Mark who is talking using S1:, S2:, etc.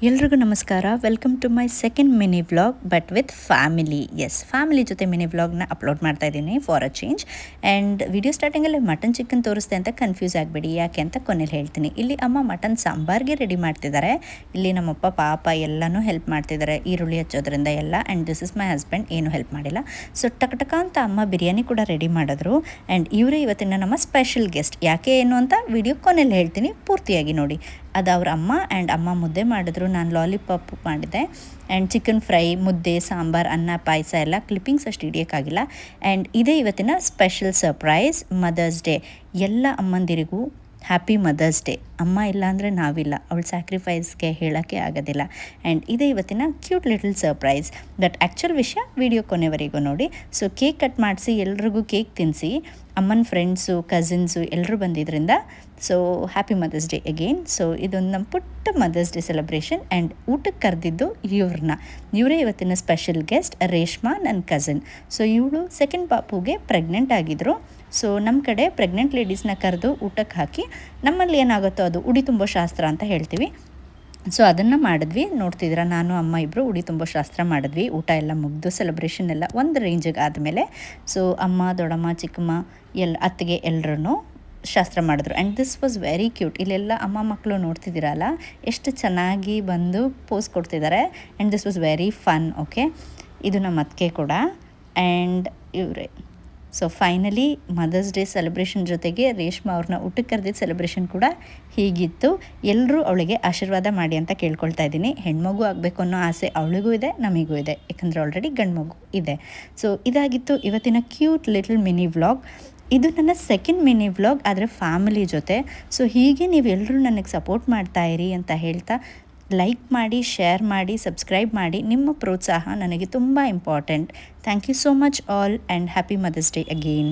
S1: ಎಲ್ರಿಗೂ ನಮಸ್ಕಾರ. Welcome to my second mini vlog but with family. Yes, family ಜೊತೆ ಮಿನಿ ವ್ಲಾಗ್ನ ಅಪ್ಲೋಡ್ ಮಾಡ್ತಾ ಇದ್ದೀನಿ for a change. And video ಸ್ಟಾರ್ಟಿಂಗಲ್ಲಿ ಮಟನ್ ಚಿಕನ್ ತೋರಿಸ್ದೆ ಅಂತ ಕನ್ಫ್ಯೂಸ್ ಆಗಬೇಡಿ, ಯಾಕೆ ಅಂತ ಕೊನೆಯಲ್ಲಿ ಹೇಳ್ತೀನಿ. ಇಲ್ಲಿ ಅಮ್ಮ ಮಟನ್ ಸಾಂಬಾರ್ಗೆ ರೆಡಿ ಮಾಡ್ತಿದ್ದಾರೆ. ಇಲ್ಲಿ ನಮ್ಮಪ್ಪ ಪಾಪ ಎಲ್ಲನೂ ಹೆಲ್ಪ್ ಮಾಡ್ತಿದ್ದಾರೆ, ಈರುಳ್ಳಿ ಹಚ್ಚೋದ್ರಿಂದ ಎಲ್ಲ. And this is my husband, ಏನೂ ಹೆಲ್ಪ್ ಮಾಡಿಲ್ಲ. ಸೊ ಟಕ ಅಂತ ಅಮ್ಮ ಬಿರಿಯಾನಿ ಕೂಡ ರೆಡಿ ಮಾಡಿದ್ರು. ಆ್ಯಂಡ್ ಇವರೇ ಇವತ್ತಿನ ನಮ್ಮ ಸ್ಪೆಷಲ್ ಗೆಸ್ಟ್. ಯಾಕೆ ಏನು ಅಂತ ವಿಡಿಯೋ ಕೊನೆಯಲ್ಲಿ ಹೇಳ್ತೀನಿ, ಪೂರ್ತಿಯಾಗಿ ನೋಡಿ. ಅದು ಅವ್ರ ಅಮ್ಮ. ಆ್ಯಂಡ್ ಅಮ್ಮ ಮುದ್ದೆ ಮಾಡಿದ್ರು, ನಾನು ಲಾಲಿಪಾಪ್ ಮಾಡಿದೆ. ಆ್ಯಂಡ್ ಚಿಕನ್ ಫ್ರೈ, ಮುದ್ದೆ, ಸಾಂಬಾರ್, ಅನ್ನ, ಪಾಯಸ ಎಲ್ಲ ಕ್ಲಿಪ್ಪಿಂಗ್ಸ್ ಅಷ್ಟು ಹಿಡಿಯೋಕ್ಕಾಗಿಲ್ಲ. ಆ್ಯಂಡ್ ಇದೇ ಇವತ್ತಿನ ಸ್ಪೆಷಲ್ ಸರ್ಪ್ರೈಸ್, ಮದರ್ಸ್ ಡೇ. ಎಲ್ಲ ಅಮ್ಮಂದಿರಿಗೂ ಹ್ಯಾಪಿ ಮದರ್ಸ್ ಡೇ. ಅಮ್ಮ ಇಲ್ಲ ಅಂದರೆ ನಾವಿಲ್ಲ, ಅವಳ ಸ್ಯಾಕ್ರಿಫೈಸ್ಗೆ ಹೇಳೋಕ್ಕೆ ಆಗೋದಿಲ್ಲ. ಆ್ಯಂಡ್ ಇದೇ ಇವತ್ತಿನ cute little surprise. But actual ವಿಷಯ ವಿಡಿಯೋ ಕೊನೆವರೆಗೂ ನೋಡಿ. ಸೊ ಕೇಕ್ ಕಟ್ ಮಾಡಿಸಿ ಎಲ್ರಿಗೂ ಕೇಕ್ ತಿನ್ನಿಸಿ, ಅಮ್ಮನ ಫ್ರೆಂಡ್ಸು, ಕಸಿನ್ಸು ಎಲ್ಲರೂ ಬಂದಿದ್ದರಿಂದ. So happy mother's day again. So ಇದೊಂದು ನಮ್ಮ ಪುಟ್ಟ ಮದರ್ಸ್ ಡೇ ಸೆಲೆಬ್ರೇಷನ್. ಆ್ಯಂಡ್ ಊಟಕ್ಕೆ ಕರೆದಿದ್ದು ಇವರೇ ಇವತ್ತಿನ ಸ್ಪೆಷಲ್ ಗೆಸ್ಟ್, ರೇಷ್ಮಾ, ನನ್ನ ಕಸಿನ್. ಸೊ ಇವಳು ಸೆಕೆಂಡ್ ಪಾಪುಗೆ ಪ್ರೆಗ್ನೆಂಟ್ ಆಗಿದ್ದರು. ಸೊ ನಮ್ಮ ಕಡೆ ಪ್ರೆಗ್ನೆಂಟ್ ಲೇಡೀಸ್ನ ಕರೆದು ಊಟಕ್ಕೆ ಹಾಕಿ, ನಮ್ಮಲ್ಲಿ ಏನಾಗುತ್ತೋ ಅದು ಉಡಿ ತುಂಬೋ ಶಾಸ್ತ್ರ ಅಂತ ಹೇಳ್ತೀವಿ. ಸೊ ಅದನ್ನು ಮಾಡಿದ್ವಿ. ನೋಡ್ತಿದ್ದೀರಾ, ನಾನು ಅಮ್ಮ ಇಬ್ಬರು ಉಡಿ ತುಂಬೋ ಶಾಸ್ತ್ರ ಮಾಡಿದ್ವಿ. ಊಟ ಎಲ್ಲ ಮುಗಿದು ಸೆಲೆಬ್ರೇಷನ್ ಎಲ್ಲ ಒಂದು ರೇಂಜಿಗೆ ಆದಮೇಲೆ, ಸೊ ಅಮ್ಮ, ದೊಡ್ಡಮ್ಮ, ಚಿಕ್ಕಮ್ಮ, ಅತ್ತಿಗೆ ಎಲ್ಲರೂ ಶಾಸ್ತ್ರ ಮಾಡಿದ್ರು. And this was very cute. ಇಲ್ಲೆಲ್ಲ ಅಮ್ಮ ಮಕ್ಕಳು ನೋಡ್ತಿದ್ದೀರಲ್ಲ, ಎಷ್ಟು ಚೆನ್ನಾಗಿ ಬಂದು ಪೋಸ್ ಕೊಡ್ತಿದ್ದಾರೆ. And this was very fun. Okay, ಇದು ನಮ್ಮ ಅತ್ತಿಗೆ ಕೂಡ. ಆ್ಯಂಡ್ ಇವರೇ. So finally mother's day celebration ಜೊತೆಗೆ ರೇಷ್ಮಾ ಅವ್ರನ್ನ ಊಟಕ್ಕೆ ಕರೆದಿದ್ದ ಸೆಲೆಬ್ರೇಷನ್ ಕೂಡ ಹೀಗಿತ್ತು. ಎಲ್ಲರೂ ಅವಳಿಗೆ ಆಶೀರ್ವಾದ ಮಾಡಿ ಅಂತ ಕೇಳ್ಕೊಳ್ತಾ ಇದ್ದೀನಿ. ಹೆಣ್ಮಗು ಆಗಬೇಕು ಅನ್ನೋ ಆಸೆ ಅವಳಿಗೂ ಇದೆ, ನಮಗೂ ಇದೆ, ಯಾಕಂದರೆ ಆಲ್ರೆಡಿ ಗಂಡು ಮಗು ಇದೆ. ಸೊ ಇದಾಗಿತ್ತು ಇವತ್ತಿನ ಕ್ಯೂಟ್ ಲಿಟಲ್ ಮಿನಿ ವ್ಲಾಗ್. ಇದು ನನ್ನ ಸೆಕೆಂಡ್ ಮಿನಿ ವ್ಲಾಗ್, ಆದರೆ ಫ್ಯಾಮಿಲಿ ಜೊತೆ. ಸೊ ಹೀಗೆ ನೀವೆಲ್ಲರೂ ನನಗೆ ಸಪೋರ್ಟ್ ಮಾಡ್ತಾಯಿರಿ ಅಂತ ಹೇಳ್ತಾ, ಲೈಕ್ ಮಾಡಿ, ಶೇರ್ ಮಾಡಿ, ಸಬ್ಸ್ಕ್ರೈಬ್ ಮಾಡಿ. ನಿಮ್ಮ ಪ್ರೋತ್ಸಾಹ ನನಗೆ ತುಂಬ important. Thank you so much all, and happy mother's day again.